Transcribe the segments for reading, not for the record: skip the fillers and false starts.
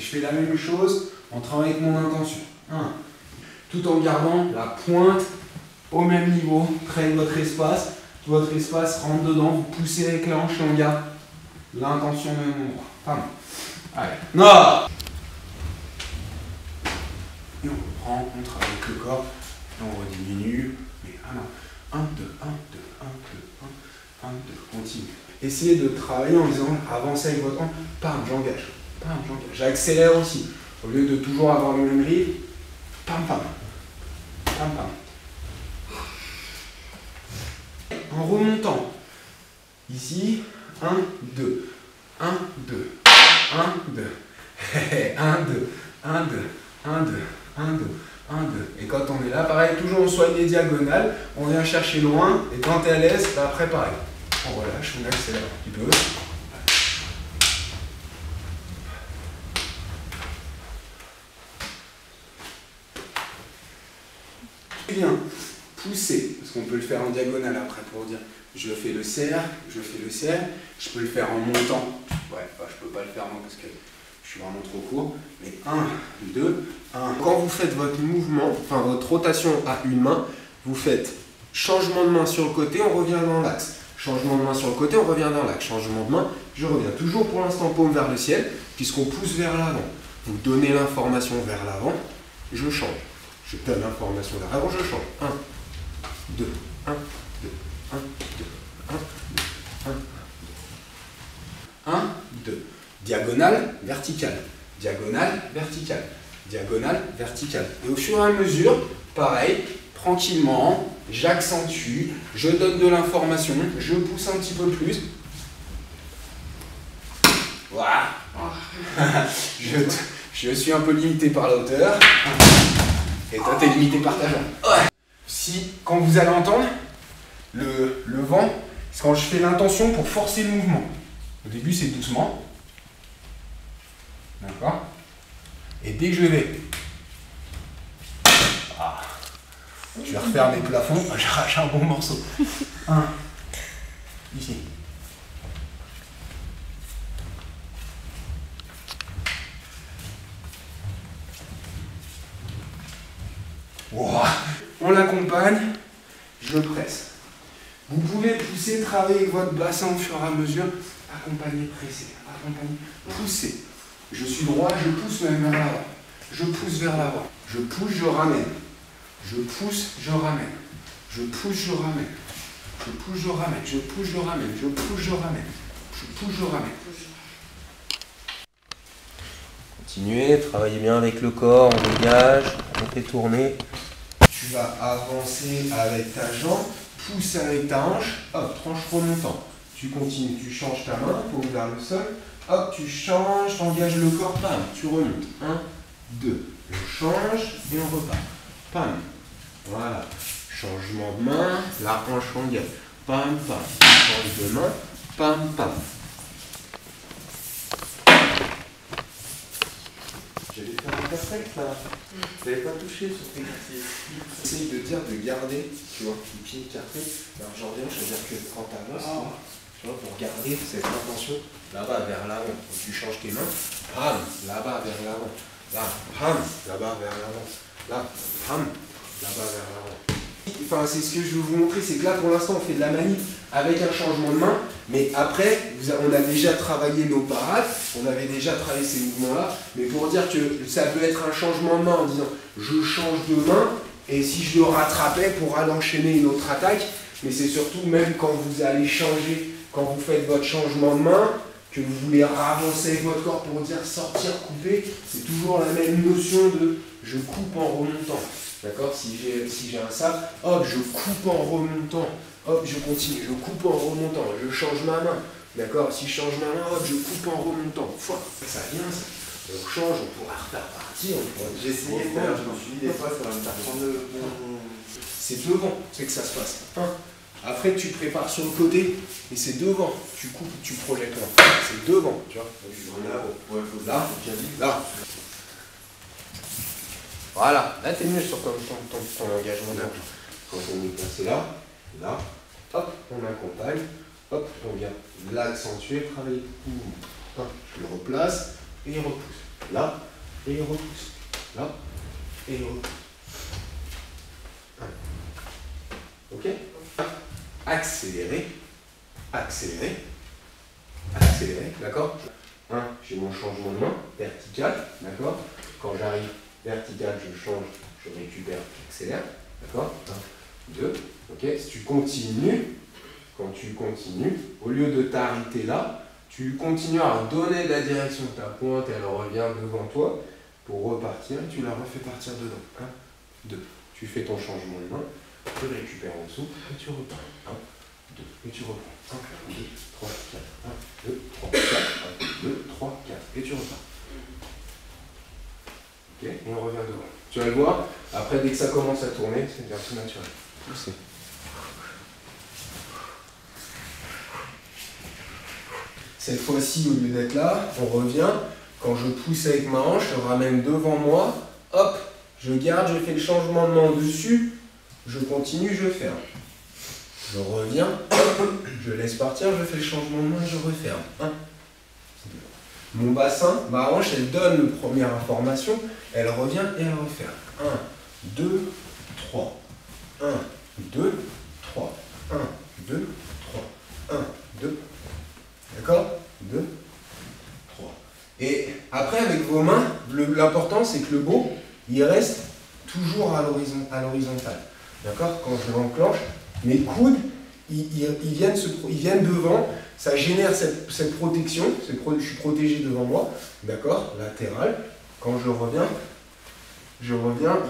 je fais la même chose en travaillant avec mon intention. 1. Tout en gardant la pointe au même niveau. Créez votre espace. Votre espace rentre dedans. Vous poussez avec la hanche et on garde l'intention de mon endroit. Pas mal. Allez. Non. Et on reprend, on travaille avec le corps. Et on rediminue. Mais 1, 2, 1, 2, 1, 2, 1, 2. Continue. Essayez de travailler en disant avancez avec votre hanche. Pam, j'engage. Pam, j'engage. J'accélère aussi. Au lieu de toujours avoir le même rythme. Pam, pam. Pam, pam. En remontant. Ici. 1, 2. 1, 2. 1, 2. 1, 2. 1, 2. 1, 2. 1, 2. 1, 2. Et quand on est là, pareil, toujours on soigne les diagonales. On vient chercher loin. Et quand tu es à l'aise, bah après pareil. On relâche, on accélère un petit peu. Bien, pousser, parce qu'on peut le faire en diagonale après pour dire je fais le serre, je fais le serre, je peux le faire en montant, ouais, bah, je peux pas le faire moi parce que je suis vraiment trop court, mais 1, 2, 1. Quand vous faites votre mouvement, enfin votre rotation à une main, vous faites changement de main sur le côté, on revient dans l'axe, changement de main sur le côté, on revient dans l'axe, changement de main, je reviens toujours pour l'instant paume vers le ciel, puisqu'on pousse vers l'avant. Vous donnez l'information vers l'avant, je change. Je donne l'information vers l'avant, je change. 1, 2, 1, 2, 1, 2, 1, 2, 1, 2. 1, 2. Diagonale, verticale. Diagonale, verticale. Diagonale, verticale. Et au fur et à mesure, pareil, tranquillement, j'accentue, je donne de l'information, je pousse un petit peu plus. Voilà. Je suis un peu limité par la hauteur. Et toi, tu es limité par ta jambe. Ouais. Si, quand vous allez entendre, le vent, c'est quand je fais l'intention pour forcer le mouvement. Au début, c'est doucement. D'accord. Et dès que je vais... Ah, je vais refaire mes plafonds, j'arrache un bon morceau. 1. Ici. Wow. On l'accompagne, je presse. Vous pouvez pousser, travailler avec votre bassin au fur et à mesure. Accompagner, presser, accompagner, pousser. Je suis droit, je pousse même vers l'avant. Je pousse vers l'avant. Je pousse, je ramène. Je pousse, je ramène. Je pousse, je ramène. Je pousse, je ramène. Je pousse, je ramène. Je pousse, je ramène. Je pousse, je ramène. Continuez, travaillez bien avec le corps, on dégage, on fait tourner. Tu vas avancer avec ta jambe, pousser avec ta hanche, hop, tranche remontant. Tu continues, tu changes ta main, paume vers le sol, hop, tu changes, tu engages le corps, pam, tu remontes. 1, 2, on change et on repart. Pam, voilà. Changement de main, la hanche engage. Pam, pam, change de main, pam, pam. J'allais faire un perfect là. Tu n'avais pas touché sur tes pieds. Essaye de dire de garder, tu vois, les pieds écartés. Alors j'en reviens, c'est-à-dire que quand tu avances, tu vois, pour garder cette intention, là-bas vers l'avant. Tu changes tes mains, pam, là-bas vers l'avant. Là, pam, là-bas vers l'avant. Là, pam, là-bas vers l'avant. Enfin, c'est ce que je veux vous montrer, c'est que là pour l'instant on fait de la manip avec un changement de main, mais après on a déjà travaillé nos parades, on avait déjà travaillé ces mouvements-là, mais pour dire que ça peut être un changement de main en disant je change de main, et si je le rattrapais pour aller enchaîner une autre attaque, mais c'est surtout même quand vous allez changer, quand vous faites votre changement de main, que vous voulez avancer avec votre corps pour dire sortir, couper, c'est toujours la même notion de je coupe en remontant. D'accord, si j'ai un sabre, hop, je coupe en remontant, hop, je continue, je coupe en remontant, je change ma main, d'accord, si je change ma main, hop, je coupe en remontant, ça vient, ça. On change, on pourra repartir, J'ai essayé de faire, je me suis dit des fois ça va me faire prendre le... C'est devant, c'est que ça se passe. Après tu prépares sur le côté, et c'est devant, tu coupes, tu projettes là, c'est devant, tu vois. Là, là. Voilà, là t'es mieux sur ton engagement d'argent. Quand on est placé là, là, hop, on accompagne, hop, on vient l'accentuer, travailler. Hop, je le replace et repousse. là, et il repousse. Là, et il repousse. Ok? Accélérer, accélérer, accélérer, d'accord? 1, j'ai mon changement de main, vertical, d'accord? Quand j'arrive vertical, je change, je récupère, j'accélère, d'accord? 1, 2, ok? Si tu continues, quand tu continues, au lieu de t'arrêter là, tu continues à donner la direction. Ta pointe, elle revient devant toi pour repartir et tu la refais partir dedans. 1, 2. Tu fais ton changement de main, tu récupères en dessous et tu repars. 1, 2, et tu reprends. 1, 2, 3, 4. 1, 2, 3, 4. 1, 2, 3, 4. Et tu repars. Ok, et on revient devant. Tu vas le voir, après dès que ça commence à tourner, c'est bien tout naturel. Poussez. Cette fois-ci, au lieu d'être là, on revient. Quand je pousse avec ma hanche, je ramène devant moi. Hop, je garde, je fais le changement de main dessus. Je continue, je ferme. Je reviens, hop, je laisse partir, je fais le changement de main, je referme. 1, 2. Mon bassin, ma hanche, elle donne la première information, elle revient et elle referme. 1, 2, 3. 1, 2, 3. 1, 2, 3. 1, 2. D'accord? 2, 3. Et après, avec vos mains, l'important, c'est que le beau, il reste toujours à l'horizontale. D'accord? Quand je l'enclenche, mes coudes, ils viennent devant, ça génère cette protection, je suis protégé devant moi, d'accord? Latéral. Quand je reviens,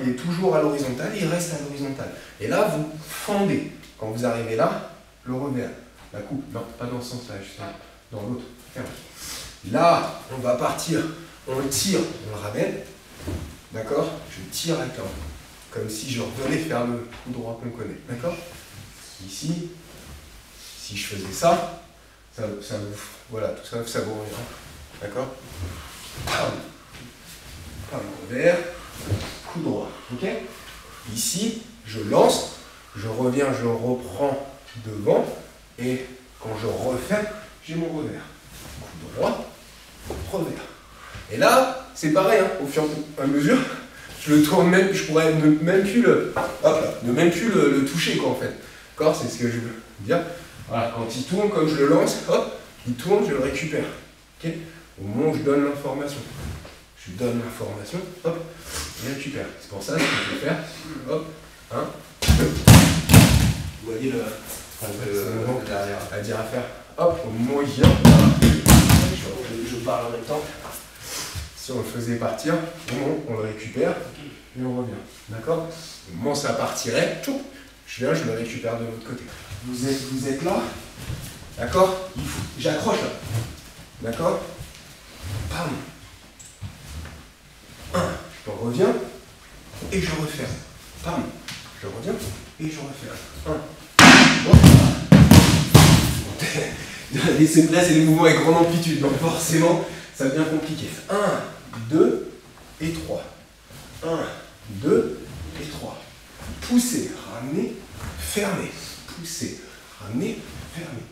il est toujours à l'horizontale, il reste à l'horizontale. Et là, vous fendez. Quand vous arrivez là, le revers. La coupe, non, pas dans ce sens-là, justement. Dans l'autre. Là, on va partir, on le tire, on le ramène. D'accord? Je tire avec la main. Comme si je revenais faire le coup droit qu'on connaît. D'accord? Ici, si je faisais ça, voilà, tout ça, ça vous revient. D'accord? Pam, revers, coup droit. Ok? Ici, je lance, je reviens, je reprends devant, et quand je refais, j'ai mon revers. Coup droit, revers. Et là, c'est pareil, hein, au fur et à mesure, je le tourne même, je pourrais ne même plus le toucher, quoi, en fait. D'accord? C'est ce que je veux dire. Voilà, quand il tourne, comme je le lance, hop, il tourne, je le récupère. Ok? Au moment où je donne l'information. Je donne l'information, hop, je récupère. C'est pour ça que je vais faire, hop, 1, 2. Vous voyez à dire à faire. Hop, au moment où il vient, je parle en même temps. Si on le faisait partir, au moment où on le récupère, et on revient. D'accord? Au moment où ça partirait, je viens, je le récupère de l'autre côté. Vous êtes là, d'accord? J'accroche là. D'accord? Bam. 1, je reviens, et je referme. Bam. Je reviens, et je referme. 1. Là, c'est des mouvements avec grande amplitude, donc forcément, ça devient compliqué. 1, 2 et 3. 1, 2 et 3. Poussez, ramenez, fermez. Poussez, ramenez, fermez.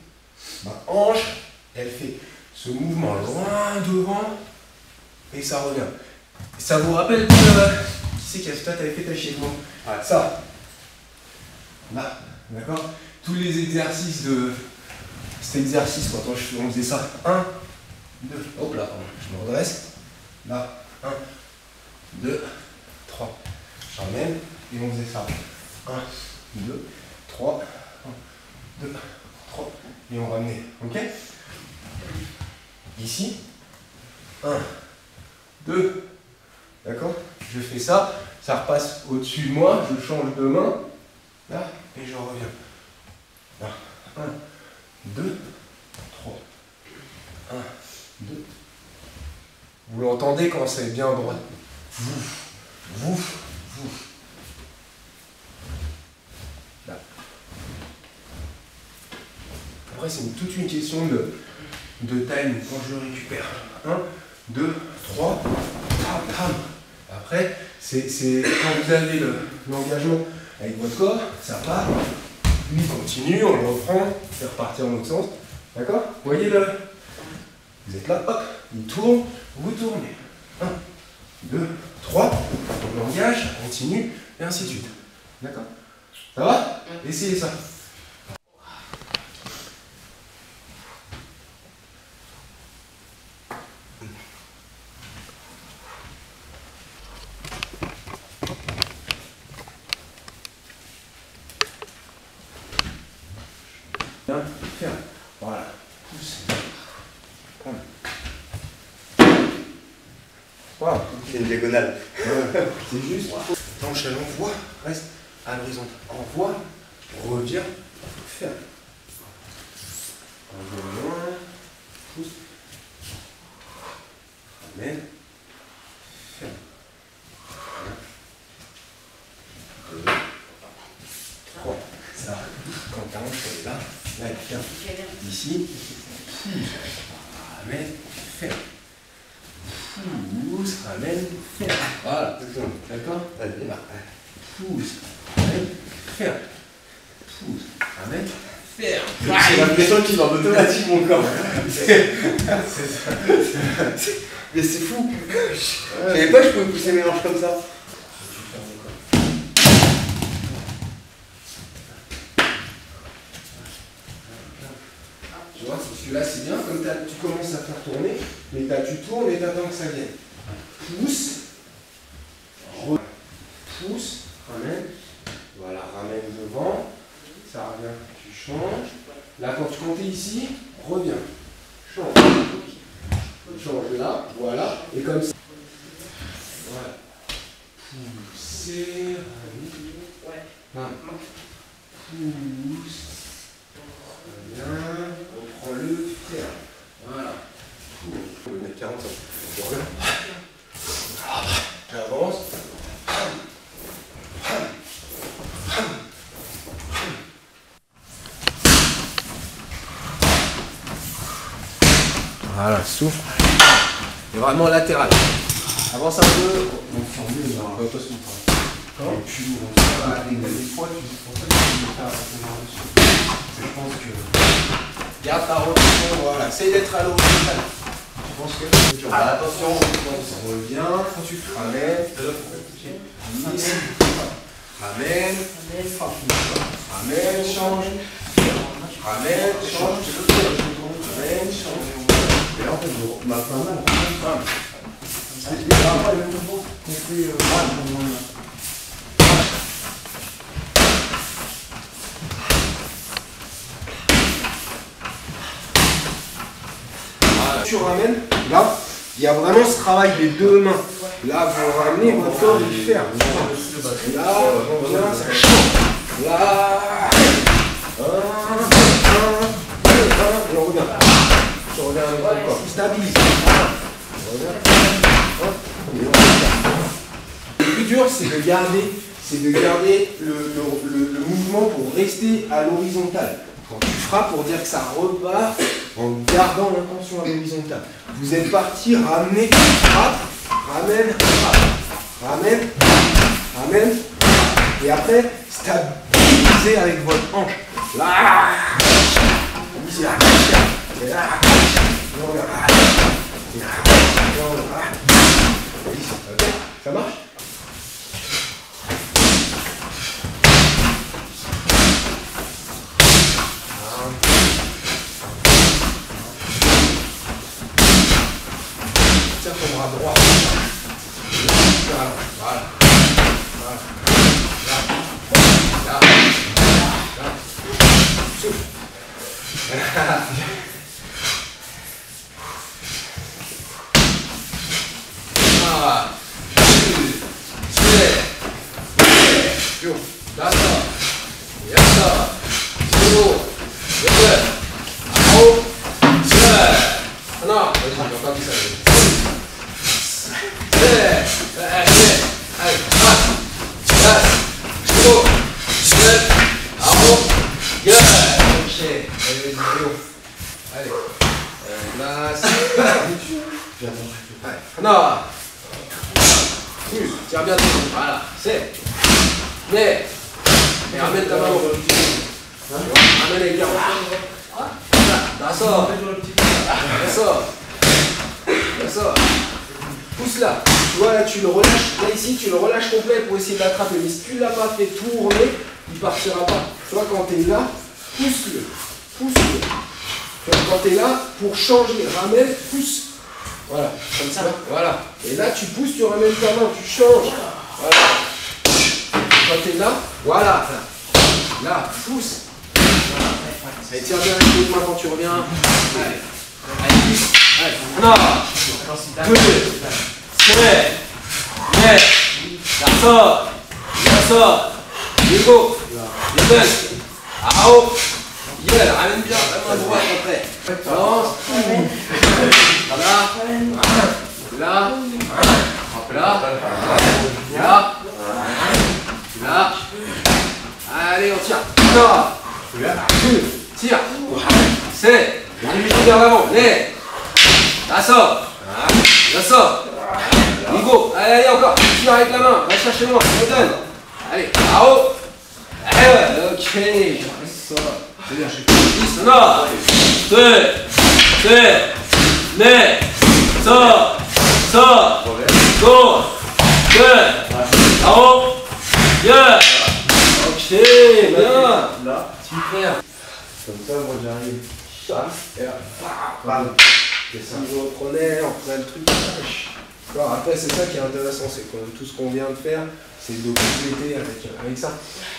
Ma hanche, elle fait ce mouvement loin devant, et ça revient. Ça vous rappelle qui c'est qui avait fait ta chienne? Ça. Là, d'accord? Tous les exercices de cet exercice, quand on faisait ça. 1, 2, hop là, je me redresse. Là, 1, 2, 3. J'emmène et on faisait ça. 1, 2, 3, 1, 2, 3. Et on ramenait. Ok? Ici. 1, 2. D'accord? Je fais ça, ça repasse au-dessus de moi, je change de main. Là, et je reviens. Là. 1, 2, 3. 1, 2. Vous l'entendez quand c'est bien droit. Vouf, vouf, vouf. Là. Après, c'est toute une question de time quand je le récupère. 1, 2, 3. Pam, pam. Après, c'est quand vous avez l'engagement avec votre corps, ça part. Lui continue, on le reprend, fait repartir dans l'autre sens. D'accord? Vous voyez le. Vous êtes là, hop, il tourne, vous tournez. 1, 2, 3. On engage, on continue, et ainsi de suite. D'accord? Ça va? Essayez ça. Bien, ferme. Voilà. Pousse. Wow. C'est une diagonale. C'est juste. T'enchaînes, envoie, reste à l'horizontal. Envoie, reviens, ferme. Envoie loin, pousse. Ramène, ferme. 1, 2, 3. Ça, quand t'arranges, elle est là. Là, elle vient d'ici. Pousse, ramène, ferme. Pousse, ramène, ferme. Voilà. D'accord? Allez. Pousse, ramène, ferme. Pousse, ramène, ferme. J'ai l'impression qu'il en automatique mon corps. Mais c'est fou. Je savais pas que je pouvais pousser mes hanches comme ça. Tu vois, celui-là c'est bien, comme tu commences à faire tourner, mais tu tournes et tu attends que ça vienne. Pousse, pousse, ramène, voilà, ramène devant, ça revient, tu changes. Là quand tu comptais ici, reviens, change, change là, voilà, et comme ça. Voilà. Pousser, ramène, pousse. Bien, on prend le fer. Voilà. Je vais mettre 40 ans. Je reviens. J'avance. Voilà, souffle. Et vraiment latéral. Avance un peu. On fait mieux là. Attention. Et puis, on va des fois, c'est pour ça que je vais faire dessus. Je pense que. Garde ta rotation, voilà. Essaye d'être à l'horizontale. Je pense que. Attention, On revient. Ramène. Ramène. Ramène, change. Ramène, change. Ramène, change. Et là, en fait, je m'a pas mal. Tu ramènes, là, il y a vraiment ce travail des deux mains. Là, vous ramenez votre corps et faire. Là, on vient, ça change. Là, et on revient. Tu reviens avec ton corps. Stabilise. Le plus dur, c'est de garder le mouvement pour rester à l'horizontale. Quand tu frappes, pour dire que ça repart en gardant l'intention à l'horizontale. Vous êtes parti, ramenez, frappe, ramène, frappe, ramène, ramène, et après, stabilisez avec votre hanche. Là, ici, là, et là, et on vient. Ok, ça marche? Tiens ton bras droit. Voilà. Voilà. Voilà. Là. Là. Là. Souffle. Ah. Allez, place. Allez, tiens bien, voilà, c'est. Mais, ramène ta main au ramène les gars. D'accord. D'accord. D'accord. pousse là. Tu vois là, tu le relâches. Là ici, tu le relâches complet pour essayer de l'attraper. Mais si tu ne l'as pas fait tourner, il partira pas. Tu vois, quand tu es là, pousse-le. Pousse-le. Quand tu es là, pour changer, ramène, pousse. Voilà, comme ça. Voilà. Et là, tu pousses, tu ramènes ta main, tu changes. Voilà. Quand tu es là, voilà. Là, pousse. Allez, tire bien avec les mains quand tu reviens. Allez. Allez. 1, 2, 3, 4, 5, 6, 7, 8, 9, ramène bien la main droite après. Balance. Là. Là. Allez, on tire. 1, 2, tire. C'est. Dirige vers l'avant. Là sort. Nico. Allez, encore. Tire avec la main. Va chercher moi. Redonne. Allez. Haut. Ok. C'est bien. 10, 2, 3, 4, 5, 6, 7, 8, 9, ok, bien. Là, super. comme ça, moi j'arrive. Et là, bam. Et si je reprenais, on prenait le truc. Alors après, c'est ça qui est intéressant, c'est que tout ce qu'on vient de faire, c'est de compléter avec ça.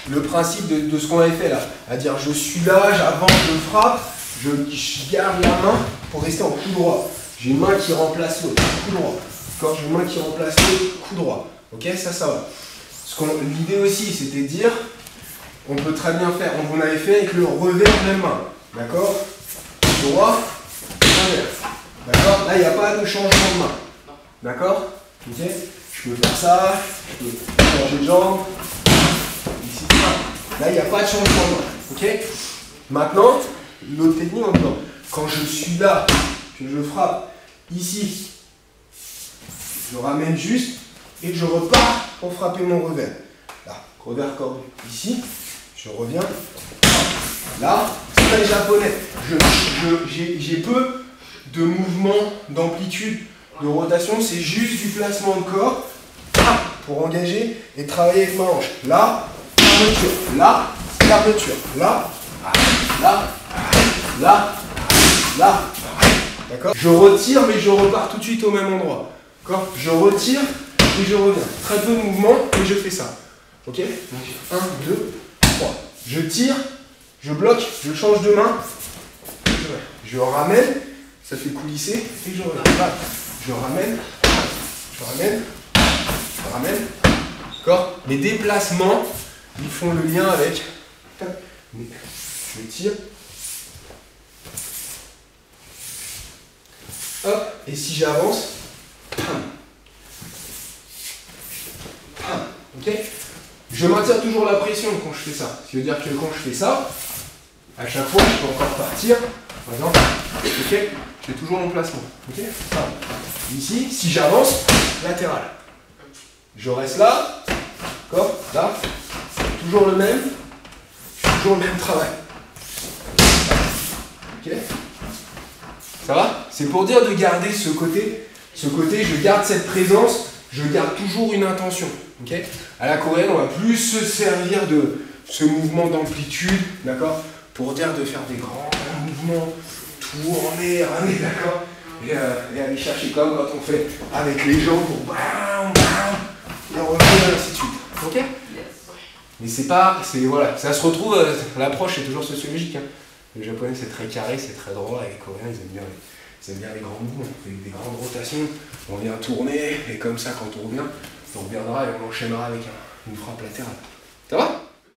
Le principe de ce qu'on avait fait là, à dire je suis là, j'avance, je frappe, je garde la main pour rester en coup droit. J'ai une main qui remplace l'autre, coup droit. Encore, j'ai une main qui remplace l'autre, coup droit. Ok, ça va. L'idée aussi, c'était de dire, on peut très bien faire, on avait fait avec le revers de même main. D'accord? Droit, revers. D'accord? Là, il n'y a pas de changement de main. D'accord? Ok? Je peux faire ça, je peux changer de jambe. Ici, là, il n'y a pas de changement de main. Ok? Maintenant, l'autre technique en disant, quand je suis là, que je frappe ici, je ramène juste et je repars pour frapper mon revers. Là, revers corde ici, je reviens. Là, c'est les japonais. J'ai peu de mouvements, d'amplitude, de rotation, c'est juste du placement de corps pour engager et travailler avec ma hanche. Là, fermeture. Là, fermeture. Là, là. D'accord? Je retire, mais je repars tout de suite au même endroit. D'accord? Je retire et je reviens. Très peu de mouvement et je fais ça. Ok? Donc 1, 2, 3. Je tire, je bloque, je change de main. Je ramène, ça fait coulisser et je reviens. Là, je ramène. D'accord? Les déplacements, ils font le lien avec. Je tire. Hop, et si j'avance, ok? Je maintiens toujours la pression quand je fais ça. Ce qui veut dire que quand je fais ça, à chaque fois, je peux encore partir. Par exemple, ok? J'ai toujours mon placement. Ok? Ici, si j'avance, latéral. Je reste là, d'accord? Là, toujours le même travail. Ok? Ça va? C'est pour dire de garder ce côté, je garde cette présence, je garde toujours une intention. Okay? À la coréenne, on va plus se servir de ce mouvement d'amplitude, d'accord? Pour dire de faire des grands mouvements, tourner, ramener, d'accord? Et aller chercher comme quand on fait avec les jambes pour bam, bam, et on revient, et ainsi de suite. Ok? Mais voilà, ça se retrouve, l'approche est toujours sociologique. Hein. Le japonais c'est très carré, c'est très droit, et les coréens ils aiment bien les grands mouvements, on fait des grandes rotations, on vient tourner, et comme ça quand on revient, on reviendra et on enchaînera avec une frappe latérale. Ça va?